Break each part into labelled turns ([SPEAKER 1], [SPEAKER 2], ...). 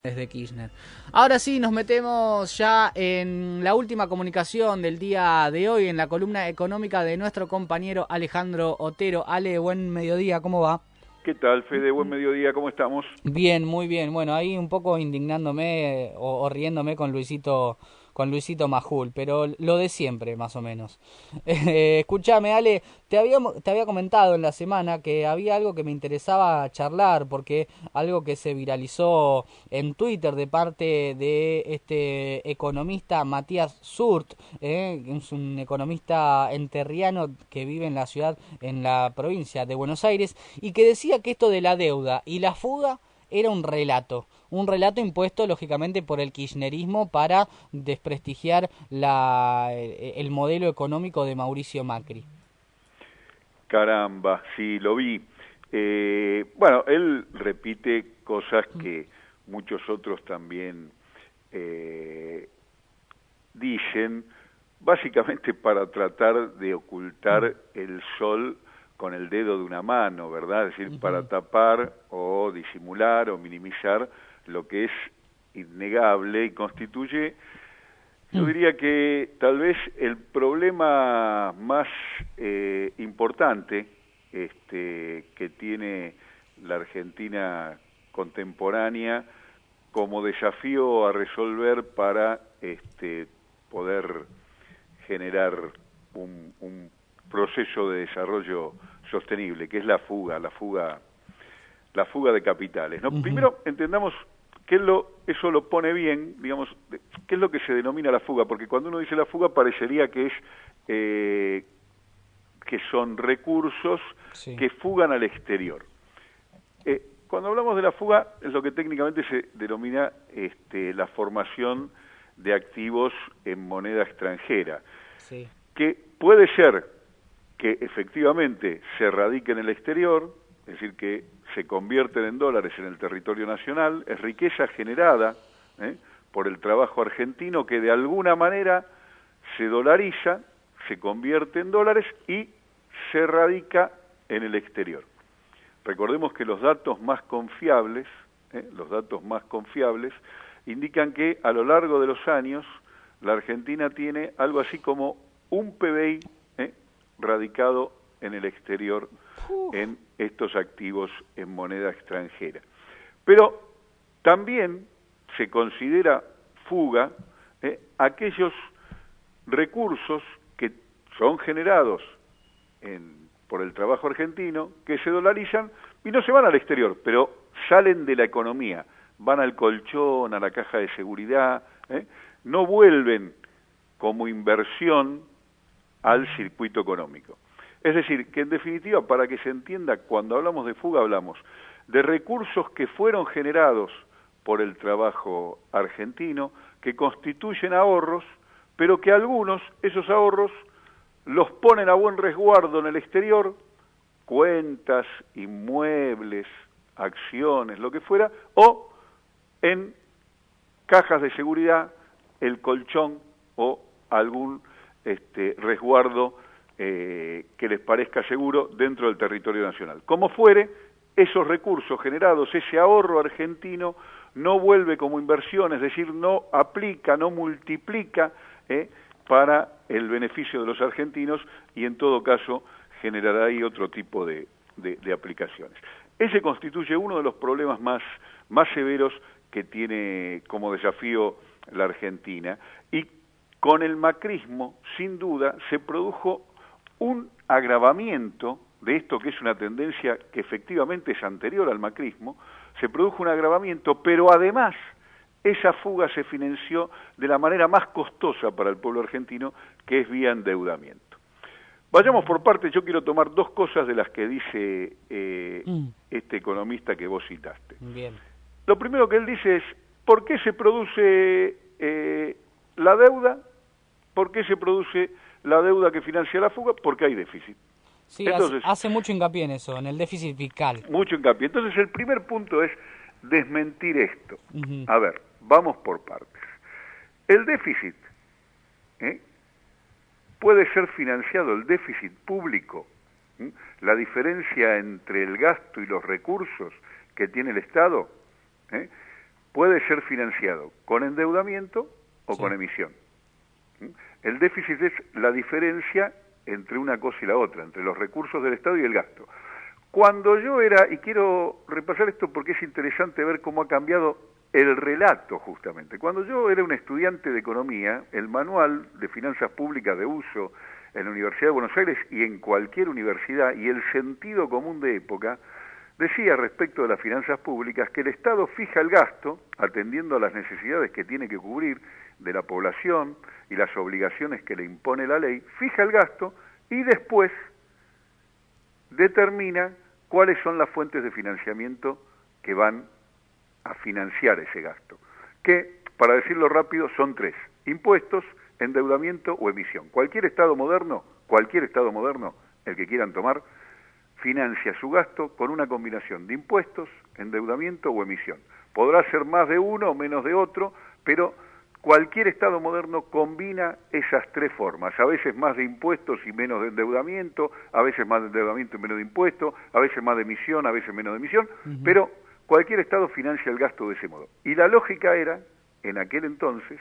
[SPEAKER 1] Desde Kirchner. Ahora sí, nos metemos ya en la última comunicación del día de hoy, en la columna económica de nuestro compañero Alejandro Otero. Ale, buen mediodía, ¿cómo va?
[SPEAKER 2] ¿Qué tal, Fede? Buen mediodía, ¿cómo estamos?
[SPEAKER 1] Bien, muy bien. Bueno, ahí un poco indignándome o riéndome con Luisito Majul, pero lo de siempre, más o menos. Escúchame, Ale, te había comentado en la semana que había algo que me interesaba charlar, porque algo que se viralizó en Twitter de parte de este economista Matías Surt, es un economista enterriano que vive en la ciudad, en la provincia de Buenos Aires, y que decía que esto de la deuda y la fuga era un relato impuesto lógicamente por el kirchnerismo para desprestigiar el modelo económico de Mauricio Macri.
[SPEAKER 2] Caramba, sí, lo vi. Bueno, él repite cosas que muchos otros también dicen, básicamente para tratar de ocultar el sol con el dedo de una mano, ¿verdad? Es decir, para tapar o disimular o minimizar lo que es innegable y constituye, yo diría que tal vez el problema más importante que tiene la Argentina contemporánea como desafío a resolver para poder generar un proceso de desarrollo sostenible, que es la fuga de capitales, ¿no? Primero entendamos eso lo pone bien, digamos, qué es lo que se denomina la fuga, porque cuando uno dice la fuga parecería que es que son recursos
[SPEAKER 1] Sí.
[SPEAKER 2] que fugan al exterior. Cuando hablamos de la fuga es lo que técnicamente se denomina la formación de activos en moneda extranjera,
[SPEAKER 1] Sí.
[SPEAKER 2] que puede ser que efectivamente se radiquen en el exterior, es decir, que se convierten en dólares en el territorio nacional, es riqueza generada por el trabajo argentino que de alguna manera se dolariza, se convierte en dólares y se radica en el exterior. Recordemos que los datos más confiables indican que a lo largo de los años la Argentina tiene algo así como un PBI radicado en el exterior en estos activos en moneda extranjera. Pero también se considera fuga aquellos recursos que son generados por el trabajo argentino, que se dolarizan y no se van al exterior, pero salen de la economía, van al colchón, a la caja de seguridad, no vuelven como inversión al circuito económico. Es decir, que en definitiva, para que se entienda, cuando hablamos de fuga hablamos de recursos que fueron generados por el trabajo argentino, que constituyen ahorros, pero que algunos, esos ahorros, los ponen a buen resguardo en el exterior, cuentas, inmuebles, acciones, lo que fuera, o en cajas de seguridad, el colchón o algún resguardo que les parezca seguro dentro del territorio nacional. Como fuere, esos recursos generados, ese ahorro argentino, no vuelve como inversión, es decir, no aplica, no multiplica para el beneficio de los argentinos y en todo caso generará ahí otro tipo de aplicaciones. Ese constituye uno de los problemas más severos que tiene como desafío la Argentina, y con el macrismo, sin duda, se produjo un agravamiento de esto que es una tendencia que efectivamente es anterior al macrismo, se produjo un agravamiento, pero además esa fuga se financió de la manera más costosa para el pueblo argentino, que es vía endeudamiento. Vayamos por partes, yo quiero tomar dos cosas de las que dice este economista que vos citaste.
[SPEAKER 1] Bien.
[SPEAKER 2] Lo primero que él dice es, ¿por qué se produce la deuda? ¿Por qué se produce la deuda que financia la fuga? Porque hay déficit.
[SPEAKER 1] Sí,
[SPEAKER 2] Entonces,
[SPEAKER 1] hace mucho hincapié en eso, en el déficit fiscal.
[SPEAKER 2] mucho hincapié. Entonces, el primer punto es desmentir esto.
[SPEAKER 1] Ujú.
[SPEAKER 2] A ver, vamos por partes. El déficit puede ser financiado, el déficit público, la diferencia entre el gasto y los recursos que tiene el Estado, puede ser financiado con endeudamiento o
[SPEAKER 1] Sí.
[SPEAKER 2] con emisión. El déficit es la diferencia entre una cosa y la otra, entre los recursos del Estado y el gasto. Cuando yo era, y quiero repasar esto porque es interesante ver cómo ha cambiado el relato justamente. Cuando yo era un estudiante de economía, el manual de finanzas públicas de uso en la Universidad de Buenos Aires y en cualquier universidad, y el sentido común de época, decía respecto de las finanzas públicas que el Estado fija el gasto, atendiendo a las necesidades que tiene que cubrir de la población y las obligaciones que le impone la ley, fija el gasto y después determina cuáles son las fuentes de financiamiento que van a financiar ese gasto, que, para decirlo rápido, son tres: impuestos, endeudamiento o emisión. Cualquier Estado moderno, el que quieran tomar, financia su gasto con una combinación de impuestos, endeudamiento o emisión. Podrá ser más de uno o menos de otro, pero cualquier Estado moderno combina esas tres formas, a veces más de impuestos y menos de endeudamiento, a veces más de endeudamiento y menos de impuestos, a veces más de emisión, a veces menos de emisión, pero cualquier Estado financia el gasto de ese modo. Y la lógica era, en aquel entonces,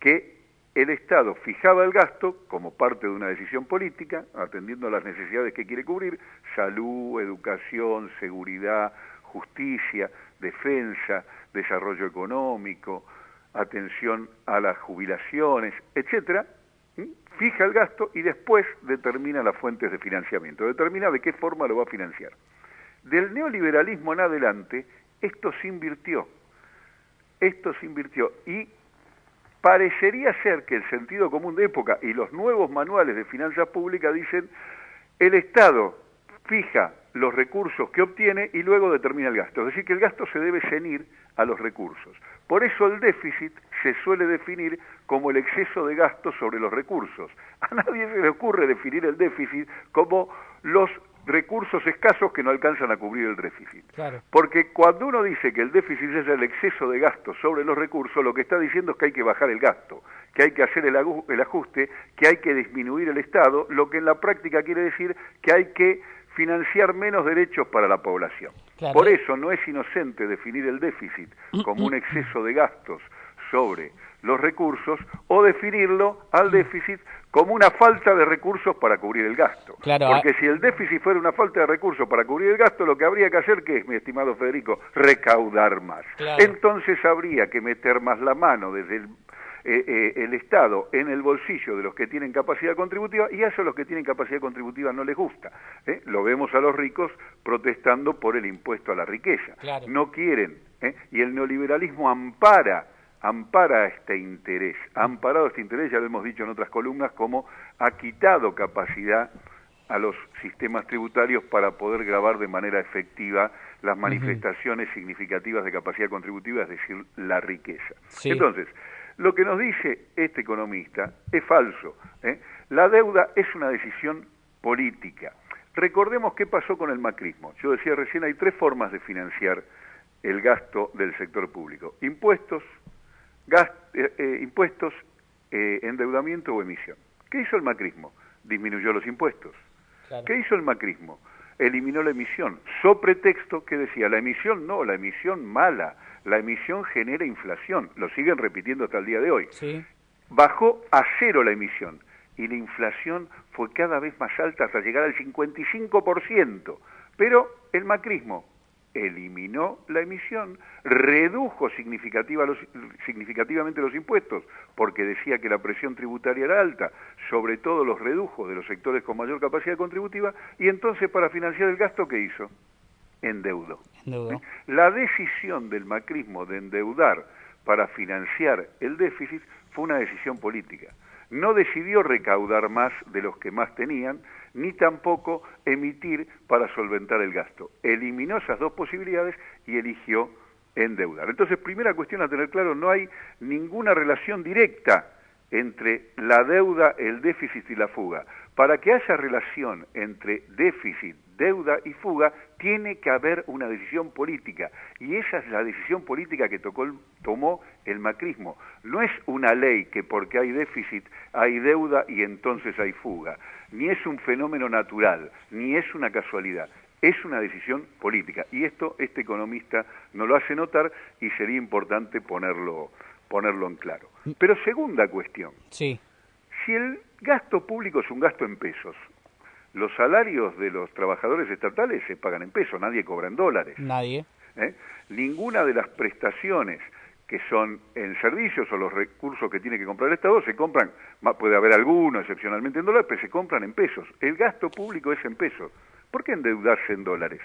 [SPEAKER 2] que el Estado fijaba el gasto como parte de una decisión política, atendiendo a las necesidades que quiere cubrir: salud, educación, seguridad, justicia, defensa, desarrollo económico, atención a las jubilaciones, etcétera. Fija el gasto y después determina las fuentes de financiamiento, determina de qué forma lo va a financiar. Del neoliberalismo en adelante, esto se invirtió y parecería ser que el sentido común de época y los nuevos manuales de finanzas públicas dicen: el Estado fija los recursos que obtiene y luego determina el gasto. Es decir, que el gasto se debe ceñir a los recursos. Por eso el déficit se suele definir como el exceso de gasto sobre los recursos. A nadie se le ocurre definir el déficit como los recursos escasos que no alcanzan a cubrir el déficit.
[SPEAKER 1] Claro.
[SPEAKER 2] Porque cuando uno dice que el déficit es el exceso de gasto sobre los recursos, lo que está diciendo es que hay que bajar el gasto, que hay que hacer el ajuste, que hay que disminuir el Estado, lo que en la práctica quiere decir que hay que financiar menos derechos para la población.
[SPEAKER 1] Claro.
[SPEAKER 2] Por eso no es inocente definir el déficit como un exceso de gastos sobre los recursos, o definirlo al déficit como una falta de recursos para cubrir el gasto.
[SPEAKER 1] Claro.
[SPEAKER 2] Porque si el déficit fuera una falta de recursos para cubrir el gasto, lo que habría que hacer, ¿qué es, mi estimado Federico? Recaudar más.
[SPEAKER 1] Claro.
[SPEAKER 2] Entonces habría que meter más la mano desde el Estado en el bolsillo de los que tienen capacidad contributiva, y a eso los que tienen capacidad contributiva no les gusta. Lo vemos a los ricos protestando por el impuesto a la riqueza.
[SPEAKER 1] Claro.
[SPEAKER 2] No quieren, y el neoliberalismo ampara este interés, ha amparado este interés, ya lo hemos dicho en otras columnas, como ha quitado capacidad a los sistemas tributarios para poder gravar de manera efectiva las manifestaciones significativas de capacidad contributiva, es decir, la riqueza.
[SPEAKER 1] Sí.
[SPEAKER 2] Entonces, lo que nos dice este economista es falso. La deuda es una decisión política. Recordemos qué pasó con el macrismo. Yo decía recién, hay tres formas de financiar el gasto del sector público: impuestos, endeudamiento o emisión. ¿Qué hizo el macrismo? Disminuyó los impuestos.
[SPEAKER 1] Claro.
[SPEAKER 2] ¿Qué hizo el macrismo? Eliminó la emisión, so pretexto que decía: la emisión no, la emisión mala, la emisión genera inflación. Lo siguen repitiendo hasta el día de hoy.
[SPEAKER 1] Sí.
[SPEAKER 2] Bajó a cero la emisión y la inflación fue cada vez más alta hasta llegar al 55%. Pero el macrismo eliminó la emisión, redujo significativamente los impuestos, porque decía que la presión tributaria era alta, sobre todo los redujo de los sectores con mayor capacidad contributiva, y entonces, para financiar el gasto, ¿qué hizo? Endeudó. La decisión del macrismo de endeudar para financiar el déficit fue una decisión política. No decidió recaudar más de los que más tenían, ni tampoco emitir para solventar el gasto. Eliminó esas dos posibilidades y eligió endeudar. Entonces, primera cuestión a tener claro: no hay ninguna relación directa entre la deuda, el déficit y la fuga. Para que haya relación entre déficit, deuda y fuga, tiene que haber una decisión política, y esa es la decisión política que tomó el macrismo. No es una ley que porque hay déficit hay deuda y entonces hay fuga, ni es un fenómeno natural, ni es una casualidad. Es una decisión política, y esto este economista no lo hace notar y sería importante ponerlo en claro. Pero segunda cuestión,
[SPEAKER 1] Sí,
[SPEAKER 2] si el gasto público es un gasto en pesos, los salarios de los trabajadores estatales se pagan en pesos, nadie cobra en dólares.
[SPEAKER 1] nadie.
[SPEAKER 2] Ninguna de las prestaciones que son en servicios o los recursos que tiene que comprar el Estado se compran, puede haber algunos excepcionalmente en dólares, pero se compran en pesos. El gasto público es en pesos. ¿Por qué endeudarse en dólares?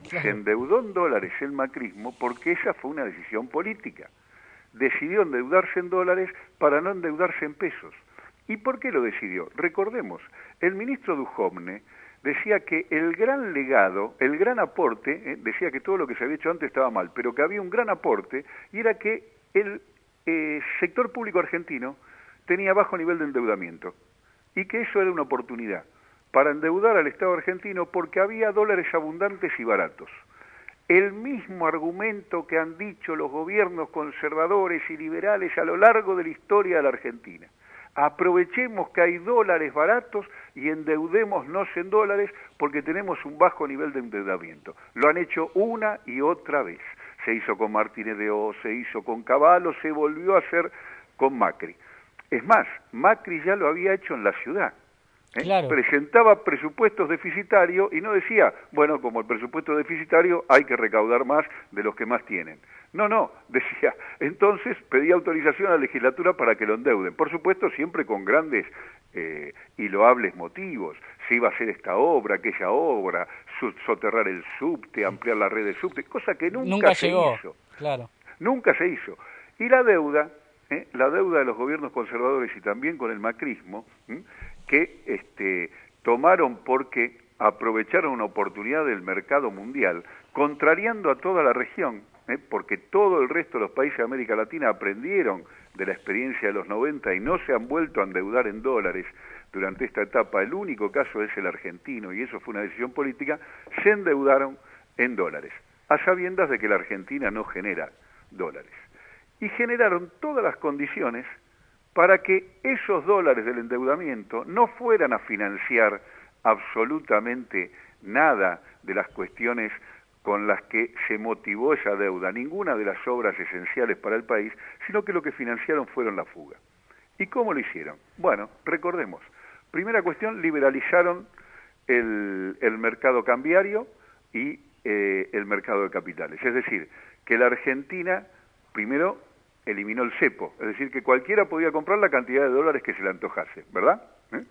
[SPEAKER 1] Claro.
[SPEAKER 2] Se endeudó en dólares el macrismo porque esa fue una decisión política. Decidió endeudarse en dólares para no endeudarse en pesos. ¿Y por qué lo decidió? Recordemos, el ministro Duhovne decía que el gran legado, el gran aporte, decía que todo lo que se había hecho antes estaba mal, pero que había un gran aporte, y era que el sector público argentino tenía bajo nivel de endeudamiento, y que eso era una oportunidad para endeudar al Estado argentino porque había dólares abundantes y baratos. El mismo argumento que han dicho los gobiernos conservadores y liberales a lo largo de la historia de la Argentina. Aprovechemos que hay dólares baratos y endeudémonos en dólares porque tenemos un bajo nivel de endeudamiento. Lo han hecho una y otra vez. Se hizo con Martínez de Oz, se hizo con Cavallo, se volvió a hacer con Macri. Es más, Macri ya lo había hecho en la ciudad.
[SPEAKER 1] Claro.
[SPEAKER 2] Presentaba presupuestos deficitarios y no decía, bueno, como el presupuesto deficitario hay que recaudar más de los que más tienen. No, decía, entonces pedía autorización a la legislatura para que lo endeuden. Por supuesto, siempre con grandes y loables motivos. Se iba a hacer esta obra, aquella obra, soterrar el subte, ampliar la red de subte, cosa que nunca se
[SPEAKER 1] llegó.
[SPEAKER 2] hizo.
[SPEAKER 1] Claro.
[SPEAKER 2] Nunca se hizo. Y la deuda de los gobiernos conservadores y también con el macrismo, que tomaron porque aprovecharon una oportunidad del mercado mundial, contrariando a toda la región, porque todo el resto de los países de América Latina aprendieron de la experiencia de los 90 y no se han vuelto a endeudar en dólares durante esta etapa. El único caso es el argentino, y eso fue una decisión política. Se endeudaron en dólares, a sabiendas de que la Argentina no genera dólares. Y generaron todas las condiciones para que esos dólares del endeudamiento no fueran a financiar absolutamente nada de las cuestiones con las que se motivó esa deuda, ninguna de las obras esenciales para el país, sino que lo que financiaron fueron la fuga. ¿Y cómo lo hicieron? Bueno, recordemos, primera cuestión, liberalizaron el mercado cambiario y el mercado de capitales, es decir, que la Argentina primero eliminó el cepo, es decir, que cualquiera podía comprar la cantidad de dólares que se le antojase, ¿verdad?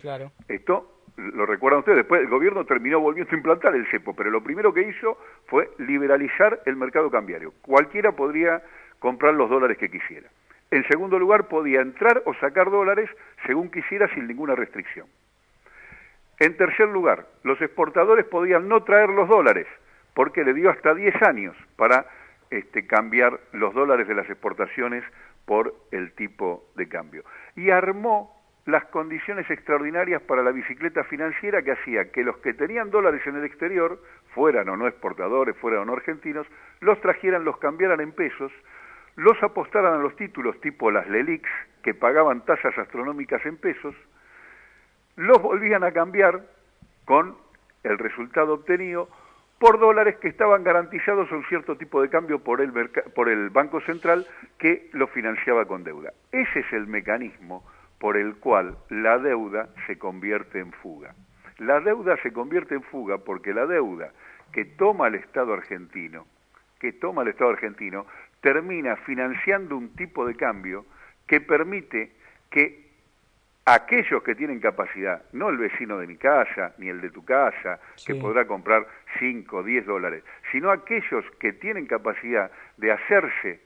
[SPEAKER 1] Claro.
[SPEAKER 2] Esto lo recuerdan ustedes, después el gobierno terminó volviendo a implantar el cepo, pero lo primero que hizo fue liberalizar el mercado cambiario. Cualquiera podría comprar los dólares que quisiera. En segundo lugar, podía entrar o sacar dólares según quisiera sin ninguna restricción. En tercer lugar, los exportadores podían no traer los dólares, porque le dio hasta 10 años para cambiar los dólares de las exportaciones por el tipo de cambio. Y armó las condiciones extraordinarias para la bicicleta financiera que hacía que los que tenían dólares en el exterior, fueran o no exportadores, fueran o no argentinos, los trajeran, los cambiaran en pesos, los apostaran a los títulos tipo las LELIQs, que pagaban tasas astronómicas en pesos, los volvían a cambiar con el resultado obtenido por dólares que estaban garantizados a un cierto tipo de cambio por el Banco Central que lo financiaba con deuda. Ese es el mecanismo por el cual la deuda se convierte en fuga. La deuda se convierte en fuga porque la deuda que toma el Estado argentino, termina financiando un tipo de cambio que permite que aquellos que tienen capacidad, no el vecino de mi casa, ni el de tu casa, que podrá comprar 5 o 10 dólares, sino aquellos que tienen capacidad de hacerse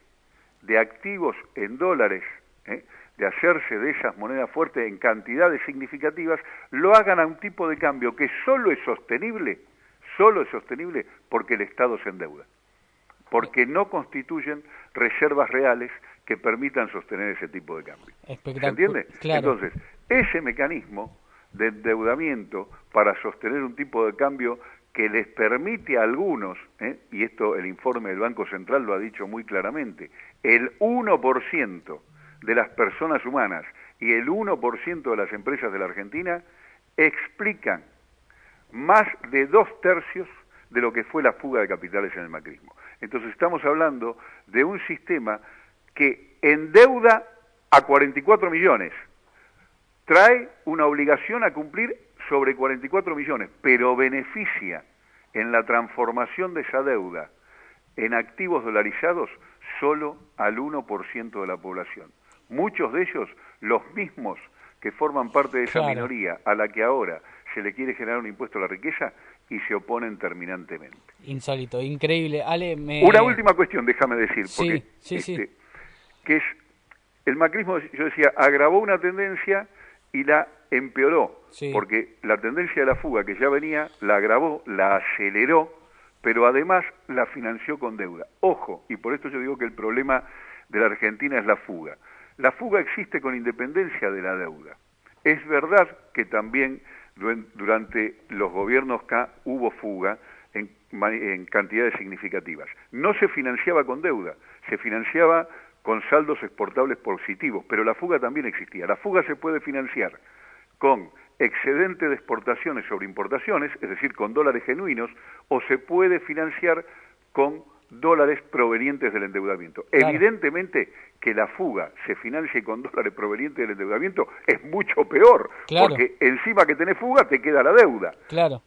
[SPEAKER 2] de activos en dólares, de hacerse de esas monedas fuertes en cantidades significativas, lo hagan a un tipo de cambio que solo es sostenible porque el Estado se endeuda, porque no constituyen reservas reales que permitan sostener ese tipo de cambio. ¿Se entiende?
[SPEAKER 1] Claro.
[SPEAKER 2] Entonces, ese mecanismo de endeudamiento para sostener un tipo de cambio que les permite a algunos, y esto el informe del Banco Central lo ha dicho muy claramente, el 1% de las personas humanas y el 1% de las empresas de la Argentina explican más de 2/3 de lo que fue la fuga de capitales en el macrismo. Entonces estamos hablando de un sistema que endeuda a 44 millones, trae una obligación a cumplir sobre 44 millones, pero beneficia en la transformación de esa deuda en activos dolarizados solo al 1% de la población. Muchos de ellos, los mismos que forman parte de esa minoría a la que ahora se le quiere generar un impuesto a la riqueza y se oponen terminantemente.
[SPEAKER 1] Insólito, increíble. Ale,
[SPEAKER 2] Una última cuestión, déjame decir, porque
[SPEAKER 1] sí.
[SPEAKER 2] que es el macrismo, yo decía, agravó una tendencia y la empeoró, porque la tendencia de la fuga que ya venía, la agravó, la aceleró, pero además la financió con deuda. Ojo, y por esto yo digo que el problema de la Argentina es la fuga. La fuga existe con independencia de la deuda. Es verdad que también durante los gobiernos K hubo fuga en cantidades significativas. No se financiaba con deuda, se financiaba con saldos exportables positivos, pero la fuga también existía. La fuga se puede financiar con excedente de exportaciones sobre importaciones, es decir, con dólares genuinos, o se puede financiar con dólares provenientes del endeudamiento. Claro. Evidentemente que la fuga se financie con dólares provenientes del endeudamiento es mucho peor, porque encima que tenés fuga te queda la deuda.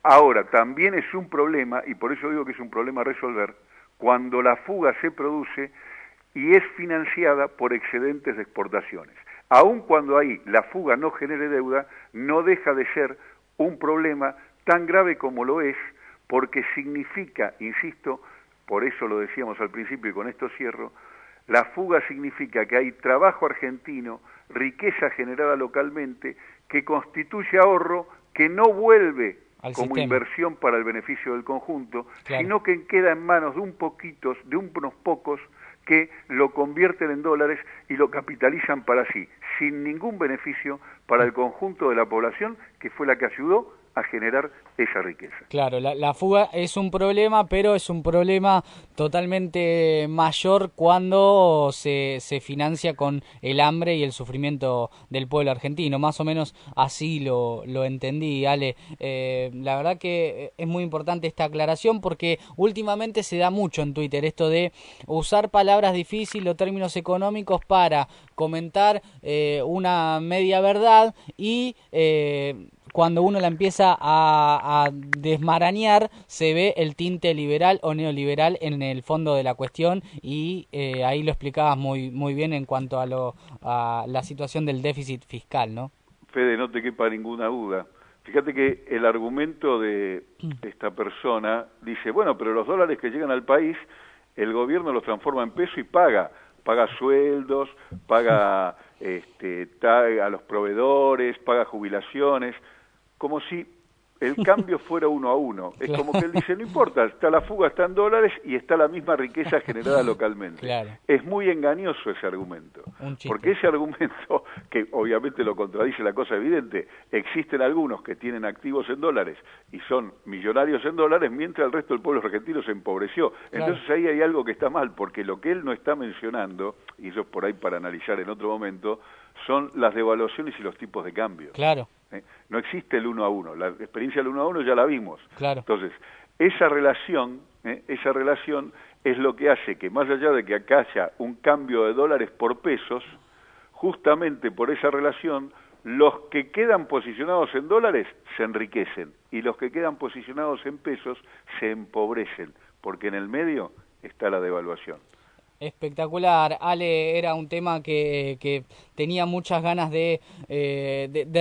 [SPEAKER 2] Ahora, también es un problema, y por eso digo que es un problema a resolver, cuando la fuga se produce y es financiada por excedentes de exportaciones. Aun cuando ahí la fuga no genere deuda, no deja de ser un problema tan grave como lo es, porque significa, insisto, por eso lo decíamos al principio y con esto cierro, la fuga significa que hay trabajo argentino, riqueza generada localmente, que constituye ahorro, que no vuelve como inversión para el beneficio del conjunto, sino que queda en manos de unos pocos que lo convierten en dólares y lo capitalizan para sí, sin ningún beneficio para el conjunto de la población, que fue la que ayudó a generar esa riqueza.
[SPEAKER 1] Claro, la fuga es un problema, pero es un problema totalmente mayor cuando se financia con el hambre y el sufrimiento del pueblo argentino. Más o menos así lo entendí, Ale. La verdad que es muy importante esta aclaración porque últimamente se da mucho en Twitter esto de usar palabras difíciles o términos económicos para comentar una media verdad y cuando uno la empieza a desmarañar, se ve el tinte liberal o neoliberal en el fondo de la cuestión y ahí lo explicabas muy bien en cuanto a la situación del déficit fiscal, ¿no?
[SPEAKER 2] Fede, no te quepa ninguna duda. Fíjate que el argumento de esta persona dice, bueno, pero los dólares que llegan al país, el gobierno los transforma en peso y paga sueldos, paga a los proveedores, paga jubilaciones, como si el cambio fuera 1 a 1. Es como que él dice, no importa, está la fuga, está en dólares y está la misma riqueza generada localmente. Es muy engañoso ese argumento, porque ese argumento, que obviamente lo contradice la cosa evidente, existen algunos que tienen activos en dólares y son millonarios en dólares, mientras el resto del pueblo argentino se empobreció. Entonces ahí hay algo que está mal, porque lo que él no está mencionando, y eso es por ahí para analizar en otro momento, son las devaluaciones y los tipos de cambio. No existe el 1 a 1, la experiencia del 1 a 1 ya la vimos. Entonces, esa relación es lo que hace que más allá de que acá haya un cambio de dólares por pesos, justamente por esa relación, los que quedan posicionados en dólares se enriquecen y los que quedan posicionados en pesos se empobrecen, porque en el medio está la devaluación.
[SPEAKER 1] Espectacular, Ale, era un tema que tenía muchas ganas de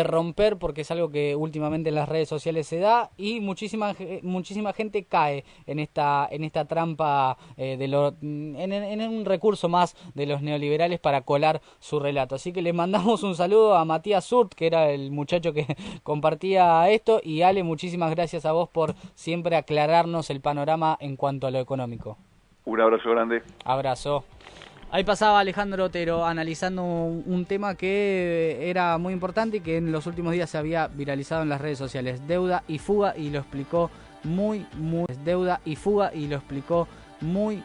[SPEAKER 1] romper porque es algo que últimamente en las redes sociales se da y muchísima gente cae en esta trampa en un recurso más de los neoliberales para colar su relato. Así que le mandamos un saludo a Matías Surt, que era el muchacho que compartía esto, y Ale, muchísimas gracias a vos por siempre aclararnos el panorama en cuanto a lo económico.
[SPEAKER 2] Un abrazo grande.
[SPEAKER 1] Abrazo. Ahí pasaba Alejandro Otero analizando un tema que era muy importante y que en los últimos días se había viralizado en las redes sociales. Deuda y fuga, y lo explicó deuda y fuga, y lo explicó muy